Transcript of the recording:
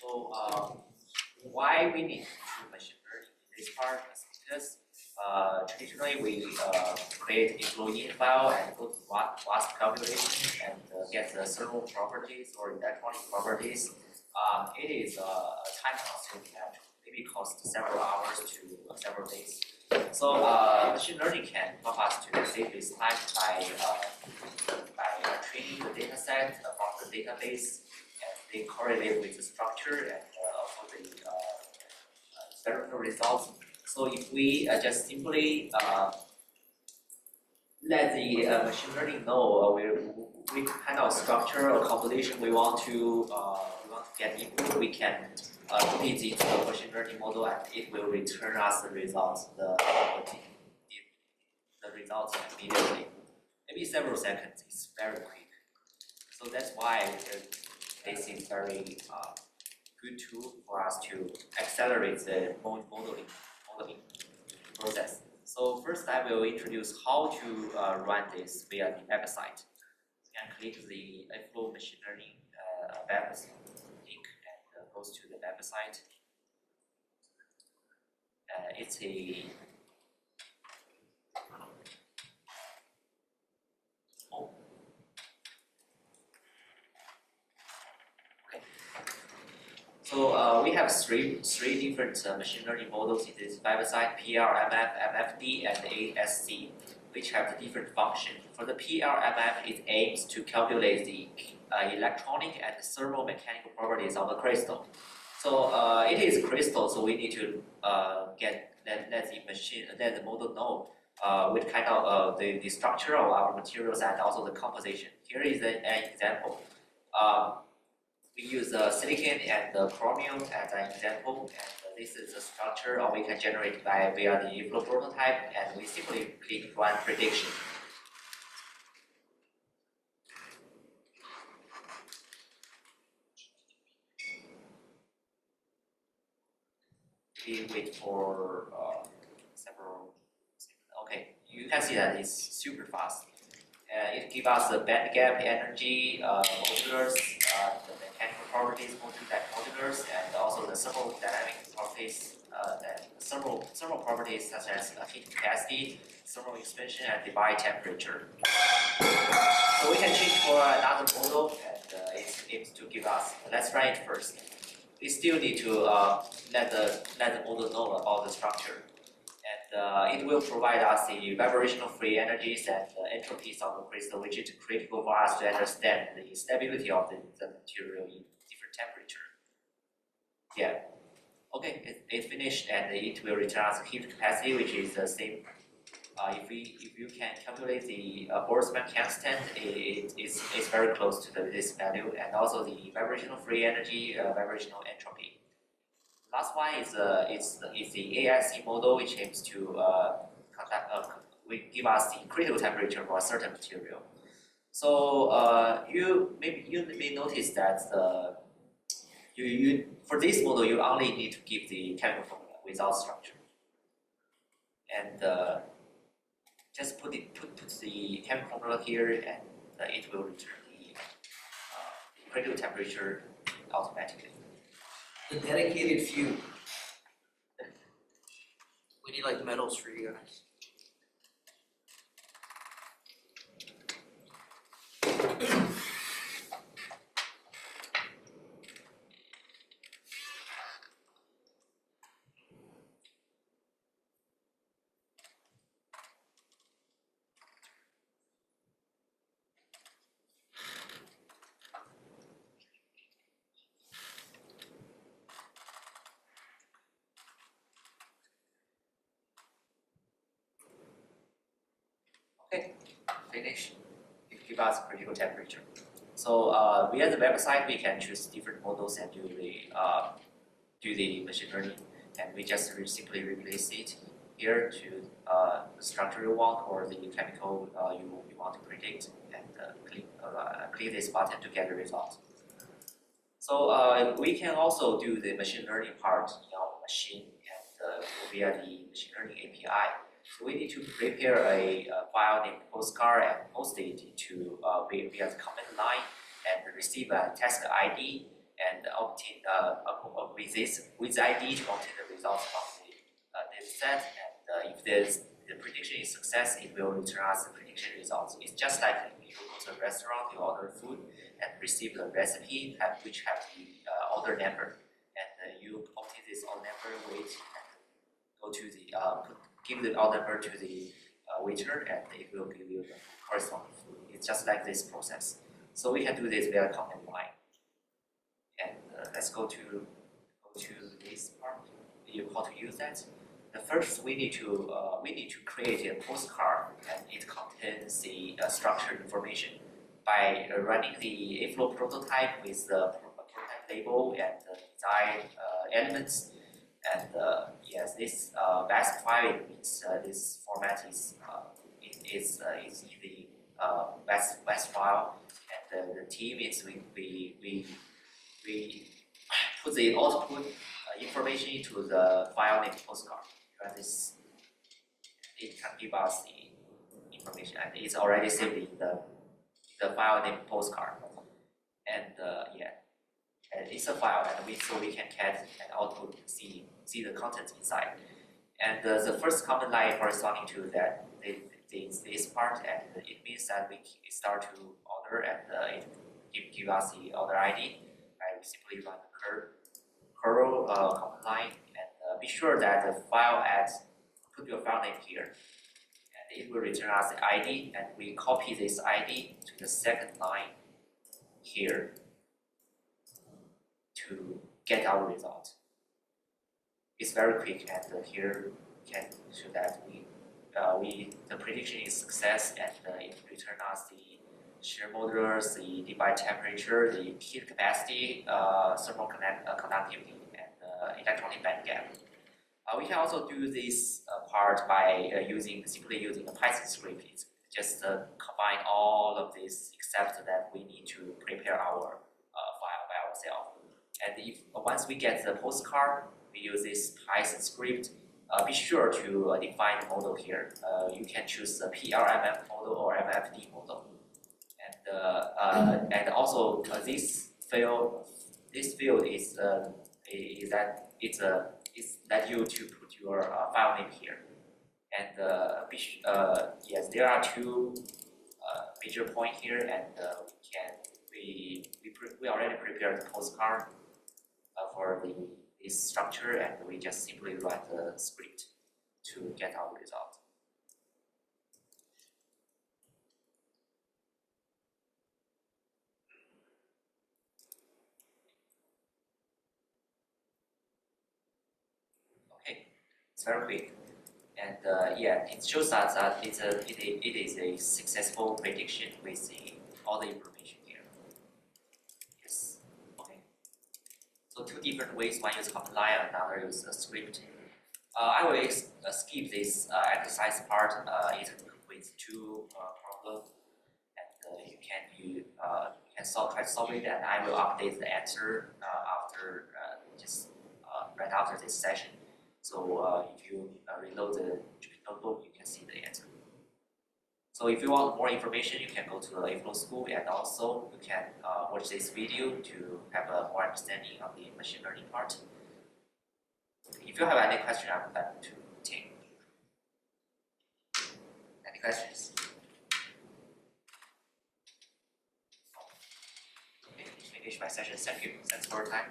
So why we need to do machine learning in this part is because traditionally we create employee file and go to WASP calculation and get the thermal properties or electronic properties. It is a time-consuming that maybe costs several hours to several days. So machine learning can help us to save this time by training the data set from the database, and they correlate with the structure and also the experimental results. So if we just simply let the machine learning know which kind of structure or composition we want to get input, we can feed it to the machine learning model, and it will return us the results, the results immediately. Maybe several seconds. It's very quick. So that's why this is very good tool for us to accelerate the modeling process. So first I will introduce how to run this via the website. You can click the AFLOW machine learning web link and goes to the website. It's a So we have three different machine learning models in this website: PLMF, MFD, and ASC, which have the different functions. For the PLMF, it aims to calculate the electronic and thermomechanical properties of the crystal. So it is crystal, so we need to let the model know which kind of the structure of our materials and also the composition. Here is an example. We use silicon and chromium as an example, and this is the structure we can generate via the flow prototype, and we simply click run prediction. We wait for several. Okay, you can see that it's super fast. It gives us the band gap energy modulars, the mechanical properties modulars, and also the thermodynamic properties, thermal properties such as heat capacity, thermal expansion, and divide temperature. So we can change for another model, and it aims to give us. Let's run it first. We still need to let the model know about the structure. And it will provide us the vibrational free energies and entropies of the crystal, which is critical for us to understand the stability of the material in different temperature. Yeah. Okay, it finished, and it will return us heat capacity, which is the same. If you can calculate the Boltzmann constant, it's very close to this value, and also the vibrational free energy, vibrational entropy. Last one is the AIC model, which aims to give us the critical temperature for a certain material. So you may notice that for this model you only need to give the chemical formula without structure, and just put the chemical formula here, and it will return the critical temperature automatically. The dedicated few. We need like medals for you guys. Okay, finish. It gives us critical temperature. So via the website, we can choose different models and do the machine learning, and we just simply replace it here to the structure you want or the chemical you want to predict, and click this button to get the result. So we can also do the machine learning part in our machine and via the machine learning API. So we need to prepare a file named postcard and post it to via the command line and receive a task ID and obtain with the ID to obtain the results from the data set. And if the prediction is success, it will return us the prediction results. It's just like you go to a restaurant, you order food, and receive the recipe which have the order number, and you obtain this order number, wait, and go to the give the order number to the waiter, and it will give you the corresponding food. It's just like this process. So we can do this via command line. And let's go to this part. How to use that? The first, we need to create a postcard, and it contains the structured information by running the AFLOW prototype with the prototype label and the design elements. And yes, this best file means this format is in the best file, and the team is we put the output information into the file named postcard. And it can give us the information, and it's already saved in the file named postcard. And yeah, and it's a file, and so we can get an output, see the contents inside. And the first command line corresponding to that this part, and it means that we start to order, and it give us the order ID. We simply run the curl command line, and be sure that the file put your file name here, and it will return us the ID, and we copy this ID to the second line here to get our result. It's very quick, and here we can show that the prediction is success, and it returns us the shear modulus, the debye temperature, the heat capacity, thermal conductivity, and electronic band gap. We can also do this part by simply using a Python script. It's just combine all of this, except that we need to prepare our file by ourselves. And once we get the postcard, we use this Python script. Be sure to define the model here. You can choose the PRMF model or MFD model. And also this field is let you to put your file name here. And yes, there are two major points here, and we already prepared the postcard for this structure, and we just simply run the script to get our result. Okay, it's very quick, and yeah, it shows us that it is a successful prediction with all the information here. Yes. Okay. So two different ways: one use command line, another use a script. I will skip this exercise part. It with two problems, and you can try to solve it, and I will update the answer after right after this session. So if you reload the notebook, you can see the answer. So if you want more information, you can go to the AFLOW school, and also you can watch this video to have a more understanding of the machine learning part. If you have any question, I would like to take. Any questions? Okay, finish my session. Thank you. Thanks for your time.